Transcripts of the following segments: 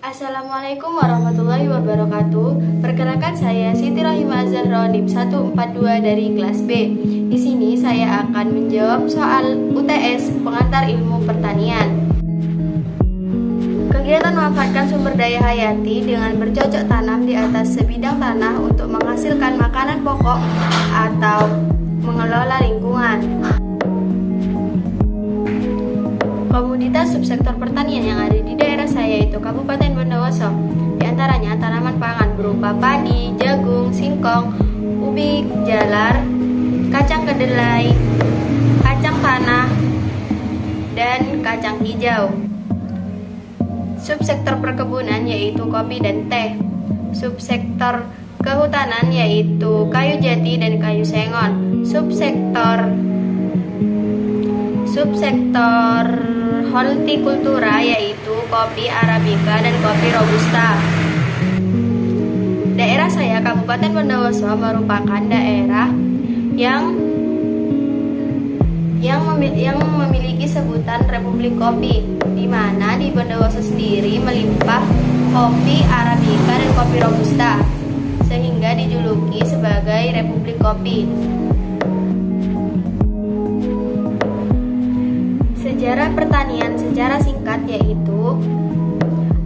Assalamualaikum warahmatullahi wabarakatuh. Perkenalkan saya Siti Rahimah Zahra NIM 142 dari kelas B. Di sini saya akan menjawab soal UTS pengantar ilmu pertanian. Kegiatan memanfaatkan sumber daya hayati dengan bercocok tanam di atas sebidang tanah untuk menghasilkan makanan pokok atau mengelola lingkungan. Komoditas subsektor pertanian yang ada di daerah saya yaitu Kabupaten Bondowoso. Di antaranya tanaman pangan berupa padi, jagung, singkong, ubi jalar, kacang kedelai, kacang tanah, dan kacang hijau. Subsektor perkebunan yaitu kopi dan teh. Subsektor kehutanan yaitu kayu jati dan kayu sengon. Subsektor hortikultura yaitu kopi arabica dan kopi robusta. Daerah saya Kabupaten Bondowoso merupakan daerah yang memiliki sebutan Republik Kopi, di mana di Bondowoso sendiri melimpah kopi arabica dan kopi robusta, sehingga dijuluki sebagai Republik Kopi. Sejarah pertanian secara singkat yaitu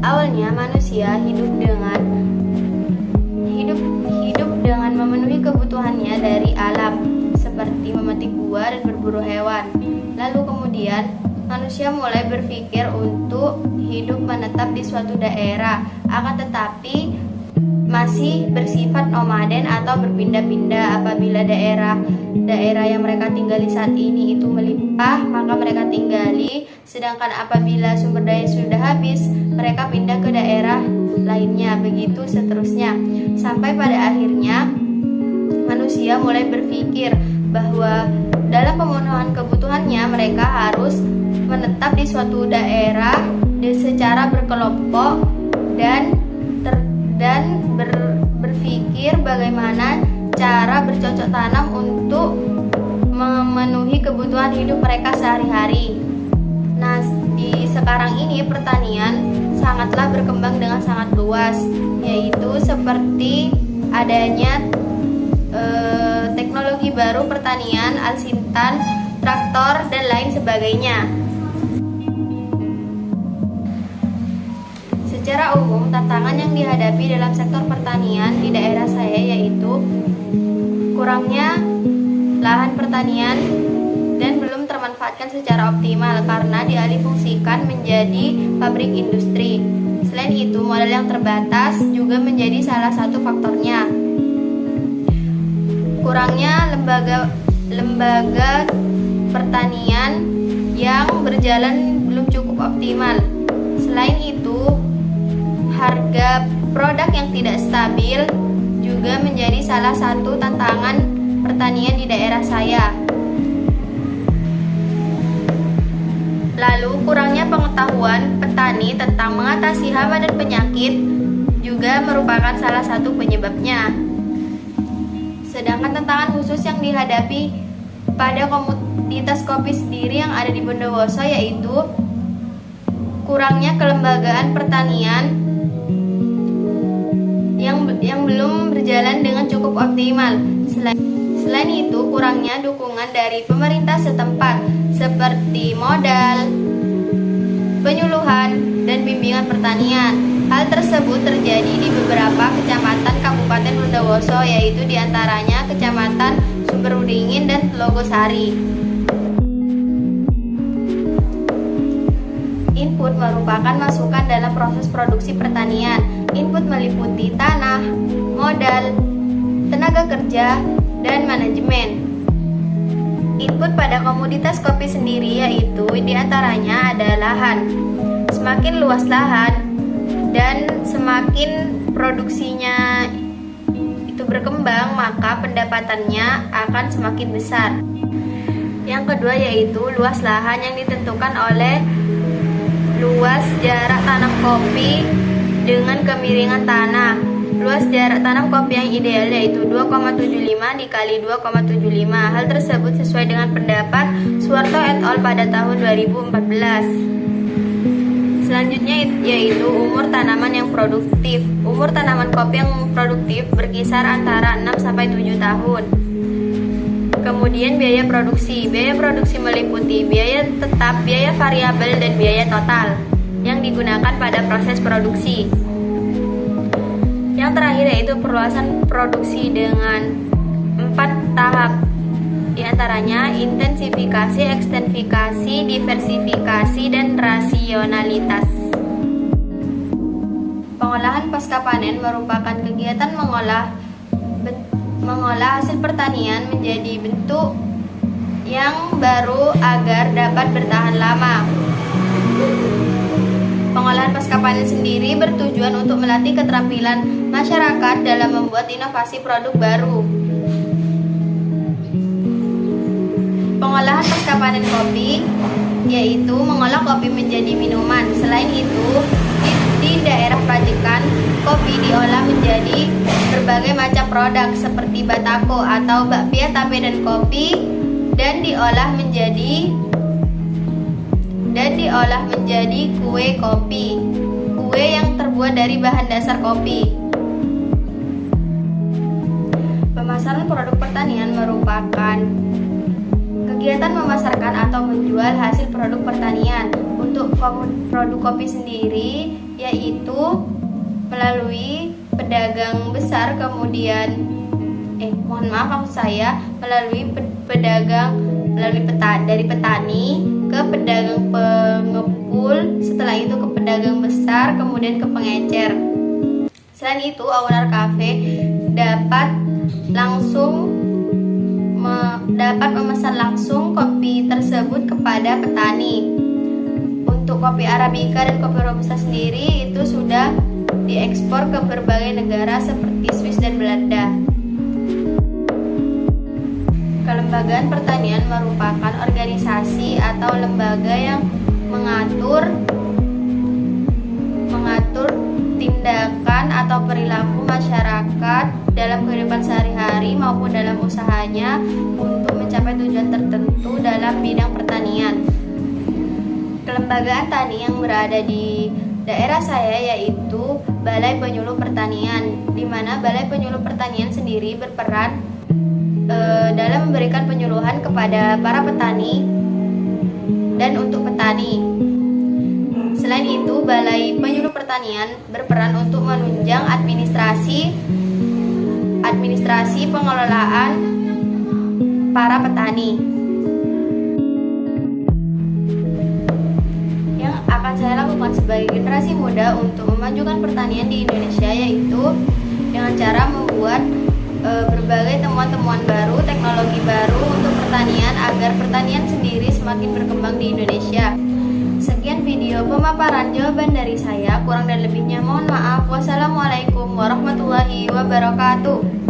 awalnya manusia hidup dengan memenuhi kebutuhannya dari alam seperti memetik buah dan berburu hewan. Lalu kemudian manusia mulai berpikir untuk hidup menetap di suatu daerah, akan tetapi masih bersifat nomaden atau berpindah-pindah. Apabila daerah yang mereka tinggali saat ini itu melimpah, maka mereka tinggali, sedangkan apabila sumber daya sudah habis, mereka pindah ke daerah lainnya, begitu seterusnya. Sampai pada akhirnya manusia mulai berpikir bahwa dalam pemenuhan kebutuhannya mereka harus menetap di suatu daerah secara berkelompok dan berpikir bagaimana cara bercocok tanam untuk memenuhi kebutuhan hidup mereka sehari-hari. Nah, di sekarang ini pertanian sangatlah berkembang dengan sangat luas, yaitu seperti adanya teknologi baru pertanian, alsintan, traktor, dan lain sebagainya. Secara umum, tantangan yang dihadapi dalam sektor pertanian di daerah saya yaitu kurangnya lahan pertanian dan belum termanfaatkan secara optimal karena dialihfungsikan menjadi pabrik industri. Selain itu, modal yang terbatas juga menjadi salah satu faktornya. Kurangnya lembaga pertanian yang berjalan belum cukup optimal. Selain itu, harga produk yang tidak stabil juga menjadi salah satu tantangan pertanian di daerah saya. Lalu, kurangnya pengetahuan petani tentang mengatasi hama dan penyakit juga merupakan salah satu penyebabnya. Sedangkan tantangan khusus yang dihadapi pada komoditas kopi sendiri yang ada di Bondowoso yaitu kurangnya kelembagaan pertanian yang belum berjalan dengan cukup optimal. Selain itu, kurangnya dukungan dari pemerintah setempat seperti modal, penyuluhan, dan bimbingan pertanian. Hal tersebut terjadi di beberapa kecamatan Kabupaten Bondowoso, yaitu diantaranya Kecamatan Sumberudingin dan Logosari. Input merupakan masukan dalam proses produksi pertanian. Input meliputi tanah, modal, tenaga kerja, dan manajemen. Input pada komoditas kopi sendiri yaitu diantaranya ada lahan. Semakin luas lahan dan semakin produksinya itu berkembang, maka pendapatannya akan semakin besar. Yang kedua yaitu luas lahan yang ditentukan oleh luas jarak tanam kopi dengan kemiringan tanah. Luas jarak tanam kopi yang ideal yaitu 2,75 dikali 2,75. Hal tersebut sesuai dengan pendapat Suwarto et al. Pada tahun 2014. Selanjutnya yaitu umur tanaman yang produktif. Umur tanaman kopi yang produktif berkisar antara 6 sampai 7 tahun. Kemudian biaya produksi. Biaya produksi meliputi biaya tetap, biaya variabel, dan biaya total yang digunakan pada proses produksi. Yang terakhir yaitu perluasan produksi dengan 4 tahap. Di antaranya intensifikasi, ekstensifikasi, diversifikasi, dan rasionalitas. Pengolahan pasca panen merupakan kegiatan mengolah hasil pertanian menjadi bentuk yang baru agar dapat bertahan lama. Pengolahan pasca panen sendiri bertujuan untuk melatih keterampilan masyarakat dalam membuat inovasi produk baru. Pengolahan pasca panen kopi yaitu mengolah kopi menjadi minuman. Selain itu, di daerah Pacikan, kopi diolah menjadi berbagai macam produk seperti batako atau bakpia, tape, dan kopi, dan diolah menjadi kue kopi. Kue yang terbuat dari bahan dasar kopi. Pemasaran produk pertanian merupakan kegiatan memasarkan atau menjual hasil produk pertanian. Untuk produk kopi sendiri yaitu melalui pedagang besar, dari petani ke pedagang pengepul, setelah itu ke pedagang besar, kemudian ke pengecer. Selain itu, owner cafe dapat memesan langsung kopi tersebut kepada petani. Untuk kopi Arabica dan kopi Robusta sendiri itu sudah diekspor ke berbagai negara seperti Swiss dan Belanda. Kelembagaan pertanian merupakan organisasi atau lembaga yang mengatur tindakan atau perilaku masyarakat dalam kehidupan sehari-hari maupun dalam usahanya untuk mencapai tujuan tertentu dalam bidang pertanian. Kelembagaan tani yang berada di daerah saya yaitu Balai Penyuluh Pertanian, di mana Balai Penyuluh Pertanian sendiri berperan dalam memberikan penyuluhan kepada para petani dan untuk petani. Selain itu, Balai Penyuluh Pertanian berperan untuk menunjang administrasi pengelolaan para petani. Yang akan saya lakukan sebagai generasi muda untuk memajukan pertanian di Indonesia yaitu dengan cara membuat berbagai temuan-temuan baru, teknologi baru untuk pertanian agar pertanian sendiri semakin berkembang di Indonesia. Sekian video pemaparan jawaban dari saya, kurang dan lebihnya mohon maaf. Wassalamualaikum warahmatullahi wabarakatuh.